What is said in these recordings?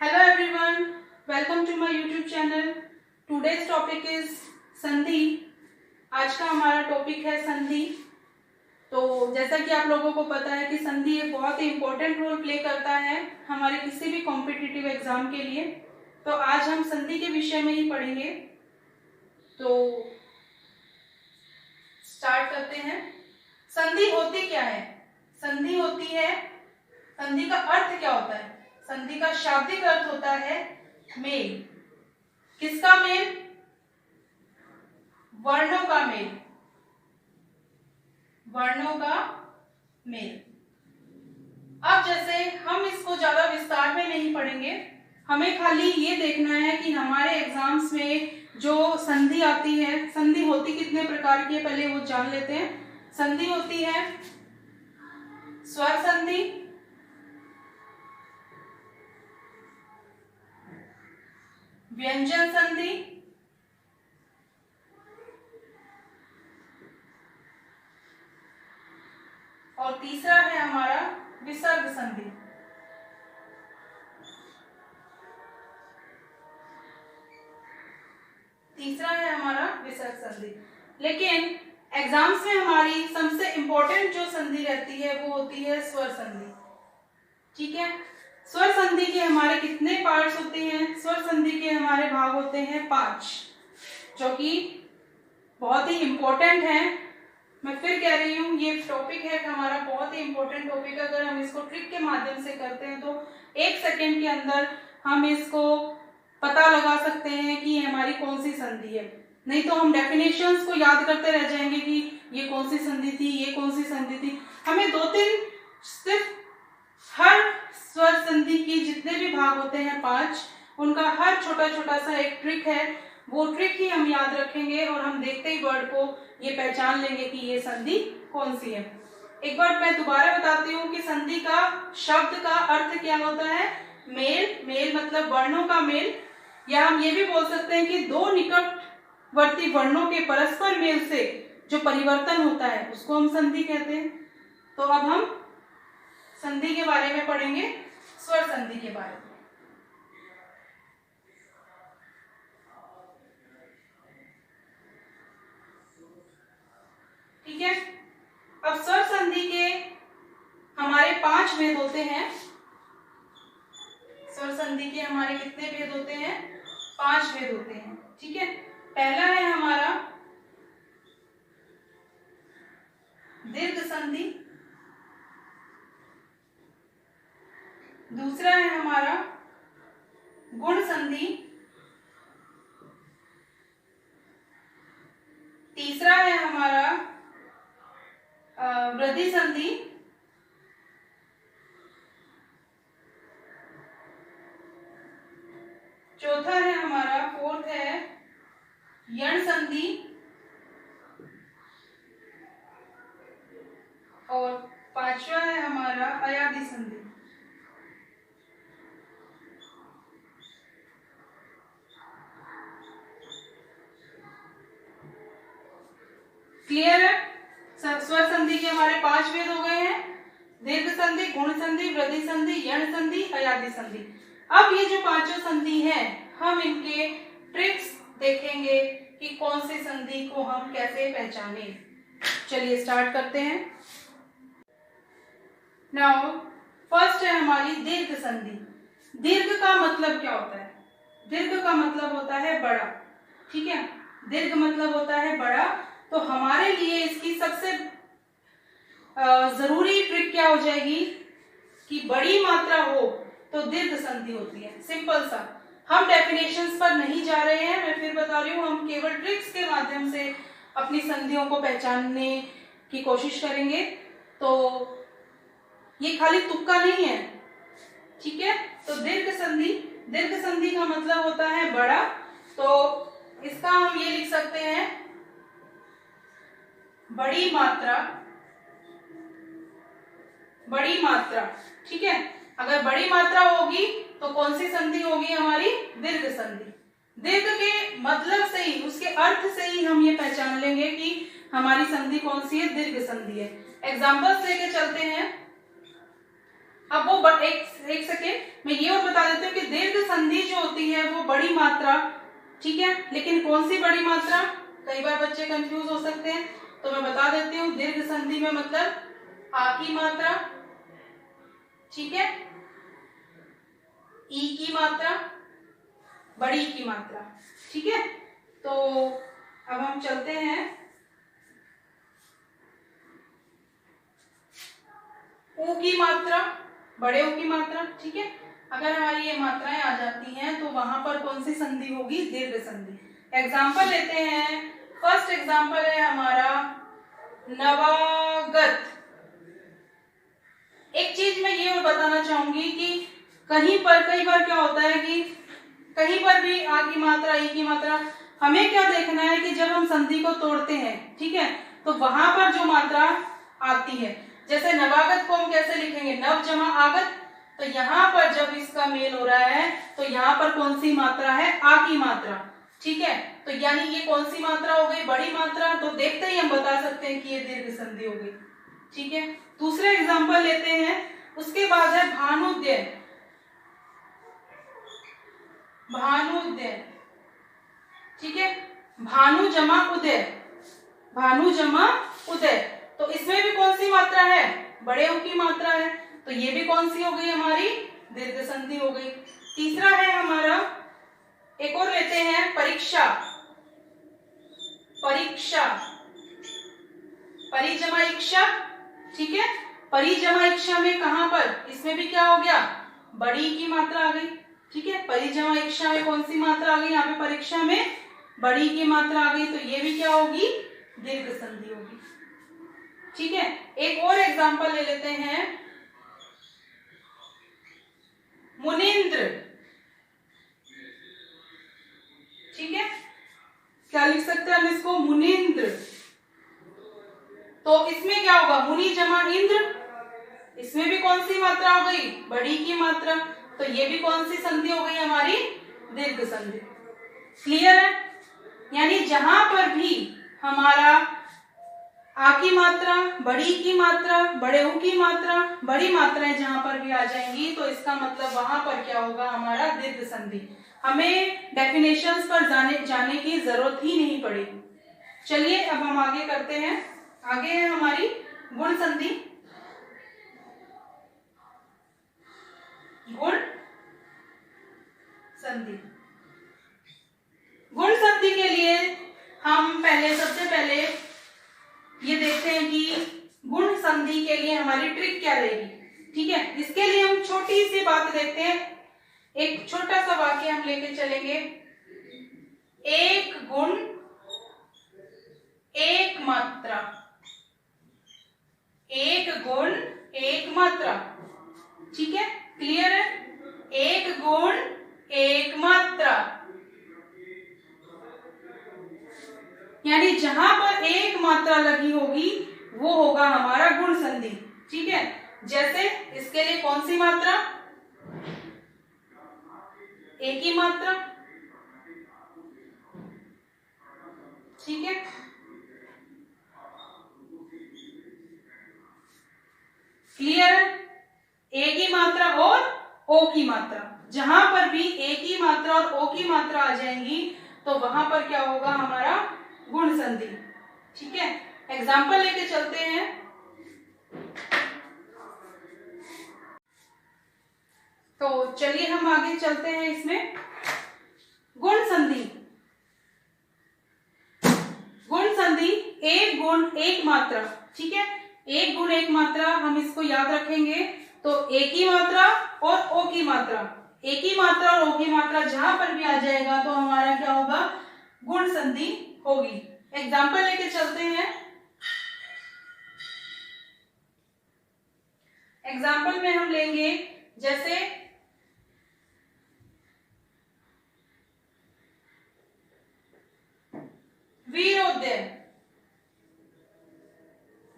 Hello everyone, welcome to my YouTube channel. Today's topic is संधि. आज का हमारा टॉपिक है संधि. तो जैसा कि आप लोगों को पता है कि संधि एक बहुत ही इम्पोर्टेंट रोल प्ले करता है हमारे किसी भी कॉम्पिटिटिव एग्जाम के लिए. तो आज हम संधि के विषय में ही पढ़ेंगे. तो स्टार्ट करते हैं. संधि होती क्या है? संधि होती है, संधि का अर्थ क्या होता है? संधि का शाब्दिक अर्थ होता है मेल. किसका मेल? वर्णों का मेल. वर्णों का मेल. अब जैसे हम इसको ज्यादा विस्तार में नहीं पढ़ेंगे, हमें खाली ये देखना है कि हमारे एग्जाम्स में जो संधि आती है, संधि होती कितने प्रकार की है पहले वो जान लेते हैं. संधि होती है स्वर संधि, व्यंजन संधि, और तीसरा है हमारा विसर्ग संधि. तीसरा है हमारा विसर्ग संधि. लेकिन एग्जाम्स में हमारी सबसे इंपॉर्टेंट जो संधि रहती है वो होती है स्वर संधि. ठीक है. स्वर संधि के हमारे कितने पार्ट्स होते हैं? स्वर संधि के हमारे भाग होते हैं 5, जो कि बहुत ही इंपॉर्टेंट है. मैं फिर कह रही हूँ, ये टॉपिक है हमारा बहुत ही इंपॉर्टेंट टॉपिक. अगर हम इसको ट्रिक के माध्यम से करते हैं तो 1 सेकेंड के अंदर हम इसको पता लगा सकते हैं कि ये हमारी कौन सी संधि है. नहीं तो हम डेफिनेशंस को याद करते रह जाएंगे कि ये कौन सी संधि थी, ये कौन सी संधि थी. हमें 2-3 सिर्फ हर स्वर संधि की जितने भी भाग होते हैं 5, उनका हर छोटा छोटा सा एक ट्रिक है. वो ट्रिक ही हम याद रखेंगे और हम देखते ही वर्ड को ये पहचान लेंगे कि ये संधि कौन सी है. एक बार मैं दोबारा बताती हूँ कि संधि का शब्द का अर्थ क्या होता है? मेल. मेल मतलब वर्णों का मेल, या हम ये भी बोल सकते हैं कि 2 निकटवर्ती वर्णों के परस्पर मेल से जो परिवर्तन होता है उसको हम संधि कहते हैं. तो अब हम संधि के बारे में पढ़ेंगे, स्वर संधि के बारे में. ठीक है. अब स्वर संधि के हमारे 5 भेद होते हैं. स्वर संधि के हमारे कितने भेद होते हैं? 5 भेद होते हैं. ठीक है. पहला है हमारा दीर्घ संधि, दूसरा है हमारा गुण संधि, तीसरा है हमारा वृद्धि संधि, चौथा है हमारा, 4th है यण संधि, और 5वां है हमारा अयादि संधि. क्लियर है? स्वर संधि के हमारे 5 भेद हो गए हैं. दीर्घ संधि, गुण संधि, वृद्धि संधि, यण संधि, अयादि संधि. अब ये जो 5 संधि है, हम इनके ट्रिक्स देखेंगे कि कौन सी संधि को हम कैसे पहचाने. चलिए स्टार्ट करते हैं. नाउ फर्स्ट है हमारी दीर्घ संधि. दीर्घ का मतलब क्या होता है? दीर्घ का मतलब होता है बड़ा. ठीक है. दीर्घ मतलब होता है बड़ा. तो हमारे लिए इसकी सबसे जरूरी ट्रिक क्या हो जाएगी कि बड़ी मात्रा हो तो दीर्घ संधि होती है. सिंपल सा. हम डेफिनेशंस पर नहीं जा रहे हैं, मैं फिर बता रही हूँ. हम केवल ट्रिक्स के माध्यम से अपनी संधियों को पहचानने की कोशिश करेंगे. तो ये खाली तुक्का नहीं है. ठीक है. तो दीर्घ संधि, दीर्घ संधि का मतलब होता है बड़ा. तो इसका हम ये लिख सकते हैं बड़ी मात्रा. बड़ी मात्रा. ठीक है. अगर बड़ी मात्रा होगी तो कौन सी संधि होगी? हमारी दीर्घ संधि. दीर्घ के मतलब से ही, उसके अर्थ से ही हम ये पहचान लेंगे कि हमारी संधि कौन सी है? दीर्घ संधि है. एग्जांपल्स लेके चलते हैं. अब वो एक सेकेंड मैं ये और बता देती हूँ कि दीर्घ संधि जो होती है वो बड़ी मात्रा, ठीक है, लेकिन कौन सी बड़ी मात्रा, कई बार बच्चे कंफ्यूज हो सकते हैं, तो मैं बता देती हूँ दीर्घ संधि में मतलब आ की मात्रा, ठीक है, ई की मात्रा, बड़ी की मात्रा, ठीक है। तो अब हम चलते हैं ऊ की मात्रा, बड़े ऊ की मात्रा, ठीक है। अगर हमारी ये मात्राएं आ जाती हैं तो वहां पर कौन सी संधि होगी, दीर्घ संधि। एग्जाम्पल लेते हैं, फर्स्ट एग्जाम्पल है हमारा नवागत। एक चीज मैं ये और बताना चाहूंगी कि कहीं पर कई बार क्या होता है कि कहीं पर भी आ की मात्रा, ई की मात्रा, हमें क्या देखना है कि जब हम संधि को तोड़ते हैं, ठीक है, तो वहां पर जो मात्रा आती है, जैसे नवागत को हम कैसे लिखेंगे, नव जमा आगत, तो यहाँ पर जब इसका मेल हो रहा है तो यहाँ पर कौन सी मात्रा है, आ की मात्रा, ठीक है। तो यानी ये कौन सी मात्रा हो गई, बड़ी मात्रा, तो देखते ही हम बता सकते हैं कि ये दीर्घ संधि हो गई, ठीक है। दूसरे एग्जाम्पल लेते हैं, उसके बाद है भानुद्वय। भानुद्वय, ठीक है, भानु जमा उदय, भानु जमा उदय, तो इसमें भी कौन सी मात्रा है, बड़े ऊ की मात्रा है, तो ये भी कौन सी हो गई हमारी, दीर्घ संधि हो गई। तीसरा है हमारा, एक और लेते हैं परीक्षा। परीक्षा, परिजमा इक्षा, ठीक है, परिजमा इक्षा में कहां पर, इसमें भी क्या हो गया, बड़ी की मात्रा आ गई, ठीक है। परिजमा इक्षा में कौन सी मात्रा आ गई, यहाँ पे परीक्षा में बड़ी की मात्रा आ गई, तो ये भी क्या होगी, दीर्घ संधि होगी, ठीक है। एक और एग्जांपल ले लेते हैं, मुनींद्र, ठीक है, क्या लिख सकते हैं हम इसको, मुनींद्र, तो इसमें क्या होगा, मुनि जमा इंद्र, इसमें भी कौन सी मात्रा हो गई, बड़ी की मात्रा, तो ये भी कौन सी संधि हो गई हमारी, दीर्घ संधि। क्लियर है, यानी जहां पर भी हमारा आ की मात्रा, बड़ी की मात्रा, बड़े ऊ की मात्रा, बड़ी मात्राएं जहां पर भी आ जाएंगी तो इसका मतलब वहां पर क्या होगा, हमारा दीर्घ संधि। हमें डेफिनेशंस पर जाने की जरूरत ही नहीं पड़ेगी। चलिए अब हम आगे करते हैं, आगे है हमारी गुण संधि। गुण संधि, गुण संधि के लिए हम सबसे पहले ये देखते हैं कि गुण संधि के लिए हमारी ट्रिक क्या रहेगी, ठीक है। इसके लिए हम छोटी सी बात देखते हैं, एक छोटा सा वाक्य हम लेके चलेंगे, एक गुण एक मात्रा, एक गुण एक मात्रा, ठीक है, क्लियर है, एक गुण एक मात्रा, यानी जहां पर एक मात्रा लगी होगी वो होगा हमारा गुण संधि, ठीक है। जैसे इसके लिए कौन सी मात्रा, एक ही मात्रा, ठीक है, क्लियर है, एक ही मात्रा और ओ की मात्रा, जहां पर भी एक ही मात्रा और ओ की मात्रा आ जाएंगी तो वहां पर क्या होगा, हमारा गुण संधि, ठीक है। एग्जाम्पल लेके चलते हैं, तो चलिए हम आगे चलते हैं इसमें। गुण संधि, गुण संधि एक गुण एक मात्रा, ठीक है, एक गुण एक मात्रा, हम इसको याद रखेंगे, तो एक ही मात्रा और ओ की मात्रा, एक ही मात्रा और ओ की मात्रा जहां पर भी आ जाएगा तो हमारा क्या होगा, गुण संधि होगी। एग्जाम्पल लेके चलते हैं, एग्जाम्पल में हम लेंगे जैसे वीरोदय,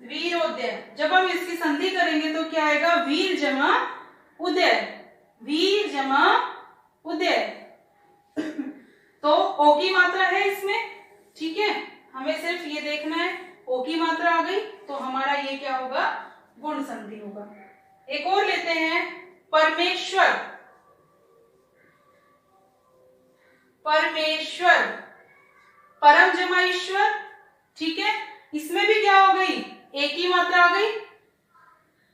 वीरोदय, जब हम इसकी संधि करेंगे तो क्या आएगा, वीर जमा उदय, वीर जमा उदय, तो ओ की मात्रा है इसमें, ठीक है, हमें सिर्फ ये देखना है, ओ की मात्रा आ गई तो हमारा ये क्या होगा, गुण संधि होगा, एक और लेते हैं, परमेश्वर। परमेश्वर, परम जमा ईश्वर, ठीक है। इसमें भी क्या हो गई, एक ही मात्रा आ गई,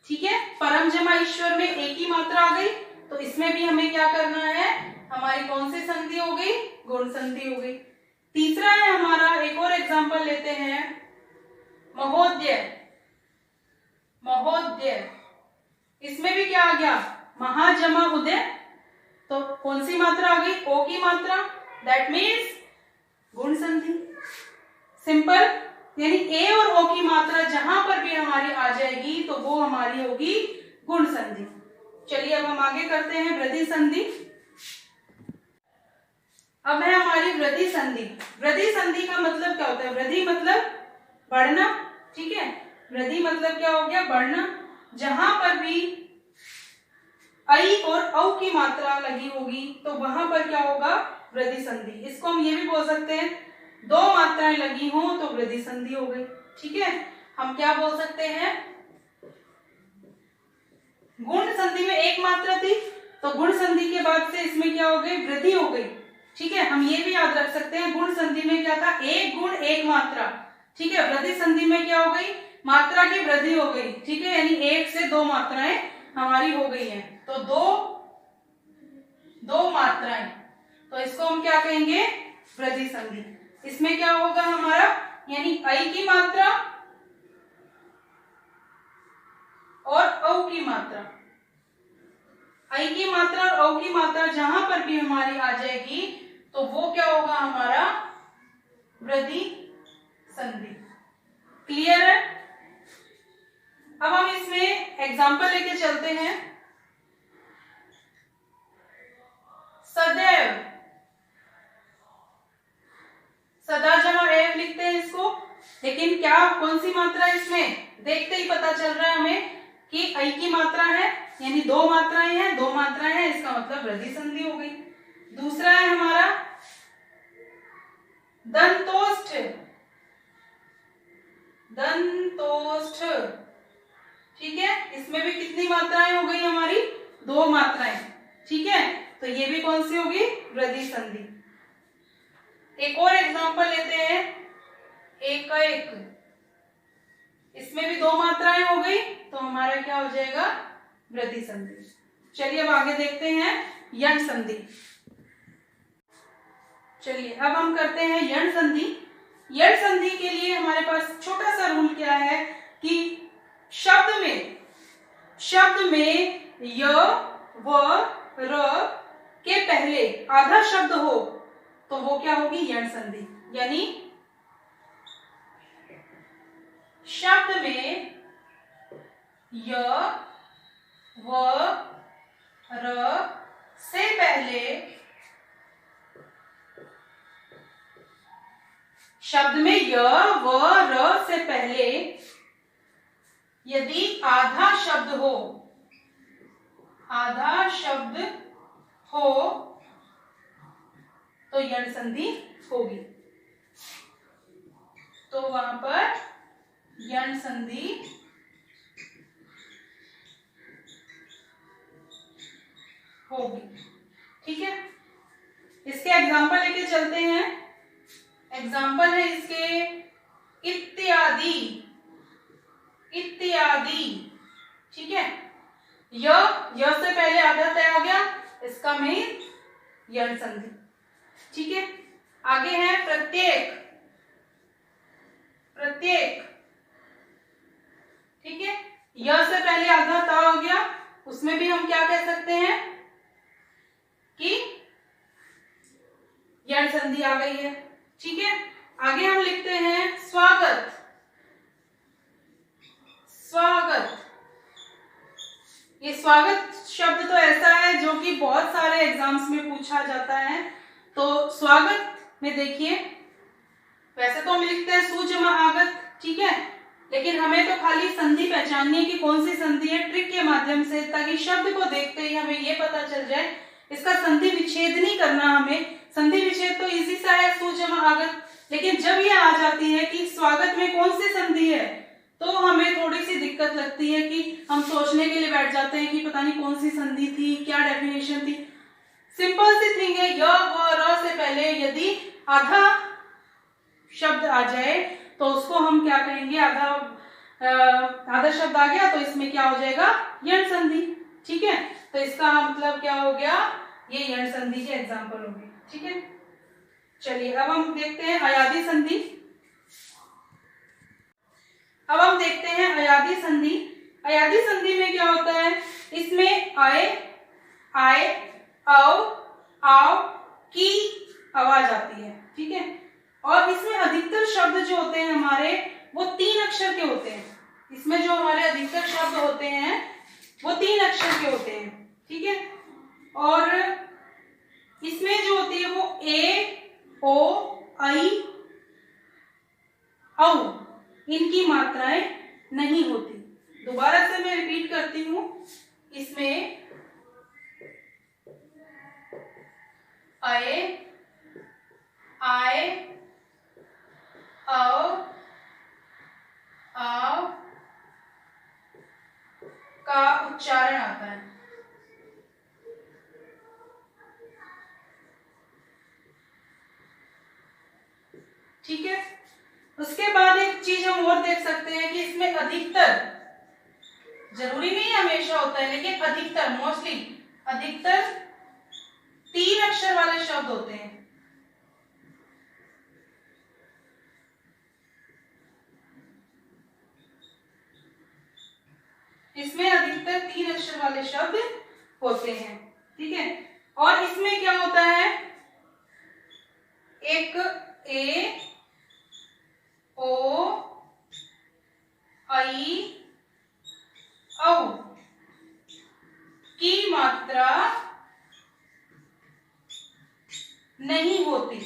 ठीक है। परम जमा ईश्वर में एक ही मात्रा आ गई, तो इसमें भी हमें क्या करना है, हमारी कौन सी संधि हो गई, गुण संधि हो गई। तीसरा है हमारा, एक और एग्जांपल लेते हैं, महोदय। महोदय, इसमें भी क्या आ गया, महाजमा उदय, तो कौन सी मात्रा आ गई, ओ की मात्रा, दैट मीन्स गुण संधि। सिंपल, यानी ए और ओ की मात्रा जहां पर भी हमारी आ जाएगी तो वो हमारी होगी गुण संधि। चलिए अब हम आगे करते हैं वृद्धि संधि। अब है हमारी वृद्धि संधि। वृद्धि संधि का मतलब क्या होता है, वृद्धि मतलब बढ़ना, ठीक है। वृद्धि मतलब क्या हो गया, बढ़ना। जहां पर भी आई और औ की मात्रा लगी होगी तो वहां पर क्या होगा, वृद्धि संधि। इसको हम ये भी बोल सकते हैं, दो मात्राएं लगी हों तो वृद्धि संधि हो गई, ठीक है। हम क्या बोल सकते हैं, गुण संधि में एक मात्रा थी तो गुण संधि के बाद से इसमें क्या हो गई, वृद्धि हो गई, ठीक है। हम ये भी याद रख सकते हैं, गुण संधि में क्या था, एक गुण एक मात्रा, ठीक है। वृद्धि संधि में क्या हो गई, मात्रा की वृद्धि हो गई, ठीक है, यानी एक से दो मात्राएं हमारी हो गई हैं, तो दो मात्राएं, तो इसको हम क्या कहेंगे, वृद्धि संधि। इसमें क्या होगा हमारा, यानी आई की मात्रा और औ की मात्रा, आई की मात्रा और औ की मात्रा जहां पर भी हमारी आ जाएगी तो वो क्या होगा हमारा, वृद्धि संधि। क्लियर है। अब हम इसमें एग्जाम्पल लेके चलते हैं। सदैव, सदा जमा एव लिखते हैं इसको, लेकिन क्या कौन सी मात्रा है इसमें, देखते ही पता चल रहा है हमें कि आई की मात्रा है, यानी दो मात्राएं हैं, दो मात्राएं हैं, इसका मतलब वृद्धि संधि हो गई। दूसरा है हमारा दंतोष्ठ। दंतोष्ठ, ठीक है, इसमें भी कितनी मात्राएं हो गई हमारी, दो मात्राएं, ठीक है, तो ये भी कौन सी होगी, वृद्धि संधि। एक और एग्जांपल लेते हैं, एक एक, इसमें भी दो मात्राएं हो गई तो हमारा क्या हो जाएगा, वृद्धि संधि। चलिए अब आगे देखते हैं यण संधि। चलिए अब हम करते हैं यण संधि। यण संधि के लिए हमारे पास छोटा सा रूल क्या है कि शब्द में य व र के पहले आधा शब्द हो तो वो क्या होगी, यण संधि। यानी शब्द में य व र से पहले, शब्द में य व र से पहले यदि आधा शब्द हो, आधा शब्द हो तो यण संधि होगी, तो वहां पर यण संधि होगी, ठीक है। इसके एग्जाम्पल लेके चलते हैं। एग्जाम्पल है इसके इत्यादि, इत्यादि, ठीक है। य से पहले आधा तय हो गया, इसका मीन यण संधि, ठीक है। आगे है प्रत्येक, प्रत्येक, ठीक है। य से पहले आधा ता हो गया, उसमें भी हम क्या कह सकते हैं कि यण संधि आ गई है, ठीक है। आगे हम लिखते हैं स्वागत। स्वागत, ये स्वागत शब्द तो ऐसा है जो कि बहुत सारे एग्जाम्स में पूछा जाता है। तो स्वागत में देखिए, वैसे तो हम लिखते हैं सु जमा आगत, ठीक है, लेकिन हमें तो खाली संधि पहचाननी है कि कौन सी संधि है, ट्रिक के माध्यम से, ताकि शब्द को देखते ही हमें ये पता चल जाए। इसका संधि विच्छेद नहीं करना हमें, संधि विच्छेद तो इजी सा है, सु जमा आगत, लेकिन जब ये आ जाती है कि स्वागत में कौन सी संधि है, तो हमें थोड़ी सी दिक्कत लगती है कि हम सोचने के लिए बैठ जाते हैं कि पता नहीं कौन सी संधि थी, क्या डेफिनेशन थी। सिंपल सी थिंग है, य व र से पहले यदि आधा शब्द आ जाए तो उसको हम क्या कहेंगे, आधा शब्द आ गया तो इसमें क्या हो जाएगा, यण संधि। ठीक है, तो इसका मतलब क्या हो गया, ये यण संधि के एग्जाम्पल हो गए। ठीक है, चलिए अब हम देखते हैं अयादी संधि। अब हम देखते हैं अयादी संधि। अयादी संधि में क्या होता है, इसमें आए, आए, औ, आओ की आवाज आती है। ठीक है, और इसमें अधिकतर शब्द जो होते हैं हमारे वो 3 अक्षर के होते हैं। इसमें जो हमारे अधिकतर शब्द होते हैं वो 3 अक्षर के होते हैं। ठीक है, और इसमें जो होती है वो ए, ओ, आई, औ इनकी मात्राएं नहीं होती। दोबारा से मैं रिपीट करती हूं, इसमें आए, आए, औ, आओ का उच्चारण आता है। ठीक है, उसके बाद एक चीज हम और देख सकते हैं कि इसमें अधिकतर, जरूरी नहीं हमेशा होता है लेकिन अधिकतर, मोस्टली अधिकतर 3 अक्षर वाले शब्द होते हैं। इसमें अधिकतर 3 अक्षर वाले शब्द होते हैं। ठीक है, और इसमें क्या होता है, एक ए, ओ, आई, औ की मात्रा नहीं होती।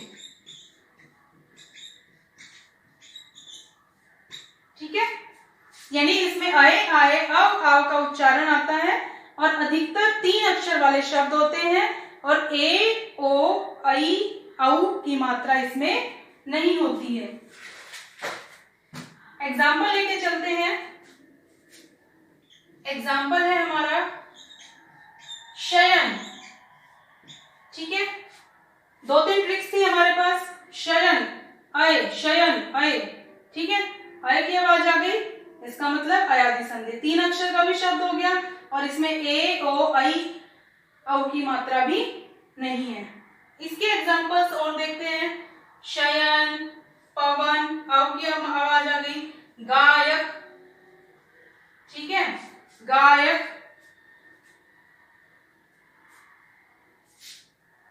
ठीक है, यानी इसमें आए, आए, आओ का उच्चारण आता है और अधिकतर 3 अक्षर वाले शब्द होते हैं और ए, ओ, आई, औ की मात्रा इसमें नहीं होती है। एग्जाम्पल लेके चलते हैं। एग्जाम्पल है हमारा शयन। ठीक है, 2-3 ट्रिक्स थी हमारे पास। शयन, आए, शयन, आए। ठीक है, आए की आवाज आ गई, इसका मतलब अयादी संधि। 3 अक्षर का भी शब्द हो गया और इसमें ए, ओ, आई, औ की मात्रा भी नहीं है। इसके एग्जाम्पल्स और देखते हैं। शयन, पवन, औ की आवाज आ गई, गायक। ठीक है, गायक,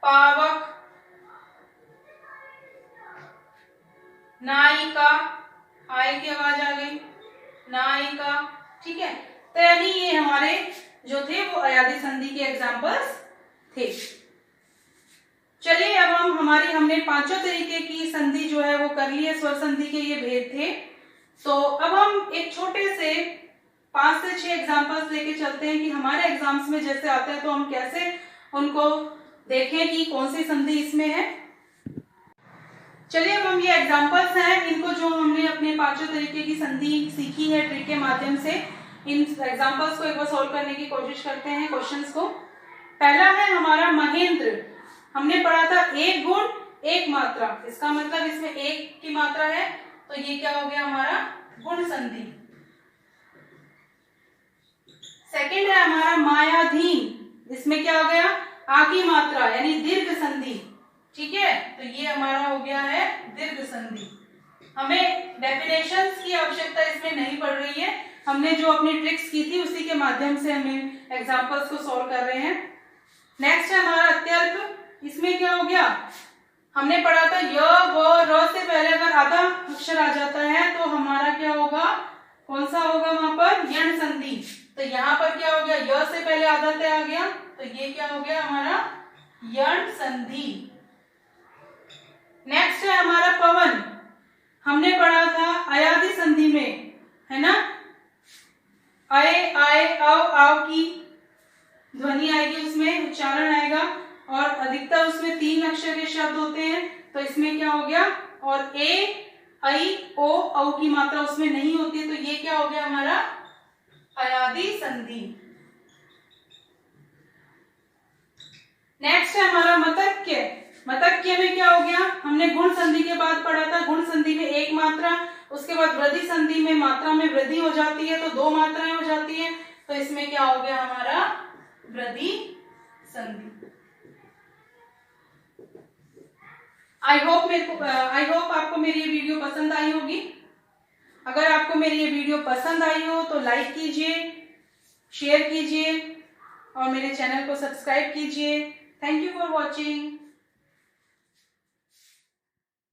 पावक, नायिका, आय की आवाज आ गई, नायिका। ठीक है, तो यानी ये हमारे जो थे वो अयादी संधि के एग्जाम्पल्स थे। चलिए अब हमने 5 तरीके की संधि जो है वो कर ली है, स्वर संधि के ये भेद थे। तो अब हम एक छोटे से 5 से 6 एग्जाम्पल्स लेके चलते हैं कि हमारे एग्जाम्स में जैसे आते हैं तो हम कैसे उनको देखें कि कौन सी संधि इसमें है। चलिए अब हम ये एग्जाम्पल्स हैं, इनको जो हमने अपने 5 तरीके की संधि सीखी है ट्रिक के माध्यम से, इन एग्जाम्पल्स को एक बार सॉल्व करने की कोशिश करते हैं क्वेश्चंस को। पहला है हमारा महेंद्र। हमने पढ़ा था 1 गुण 1 मात्रा, इसका मतलब इसमें 1 की मात्रा है तो ये क्या हो गया हमारा गुण संधि। सेकंड है हमारा मायाधीन, इसमें क्या हो गया आ की मात्रा यानी दीर्घ संधि। ठीक है, तो ये हमारा हो गया है दीर्घ संधि। हमें डेफिनेशंस की आवश्यकता इसमें नहीं पड़ रही है, हमने जो अपनी ट्रिक्स की थी उसी के माध्यम से हमें एग्जांपल्स को सॉल्व कर रहे हैं। नेक्स्ट है हमारा अत्यल्प, इसमें क्या हो गया हमने पढ़ा था य व र से पहले अगर आधा अक्षर आ जाता है तो हमारा क्या होगा, कौन सा होगा वहां पर यण संधि। तो यहाँ पर क्या हो गया य से पहले आधा तय आ गया तो ये क्या हो गया हमारा यण संधि। नेक्स्ट है हमारा पवन, हमने पढ़ा था अयादी संधि में, है ना, आए आए आओ आओ की ध्वनि आएगी, उसमें उच्चारण आएगा और अधिकतर उसमें 3 अक्षर के शब्द होते हैं तो इसमें क्या हो गया और ए ऐ ओ औ की मात्रा उसमें नहीं होती है, तो ये क्या हो गया हमारा अयादी संधि। नेक्स्ट है हमारा मतक्य। मतक्य में क्या हो गया, हमने गुण संधि के बाद पढ़ा था, गुण संधि में एक मात्रा, उसके बाद वृद्धि संधि में मात्रा में वृद्धि हो जाती है, तो दो मात्राएं हो जाती है, तो इसमें क्या हो गया हमारा वृद्धि संधि। आई होप आपको मेरी ये वीडियो पसंद आई होगी। अगर आपको मेरी ये वीडियो पसंद आई हो तो लाइक कीजिए, शेयर कीजिए और मेरे चैनल को सब्सक्राइब कीजिए। Thank you for watching.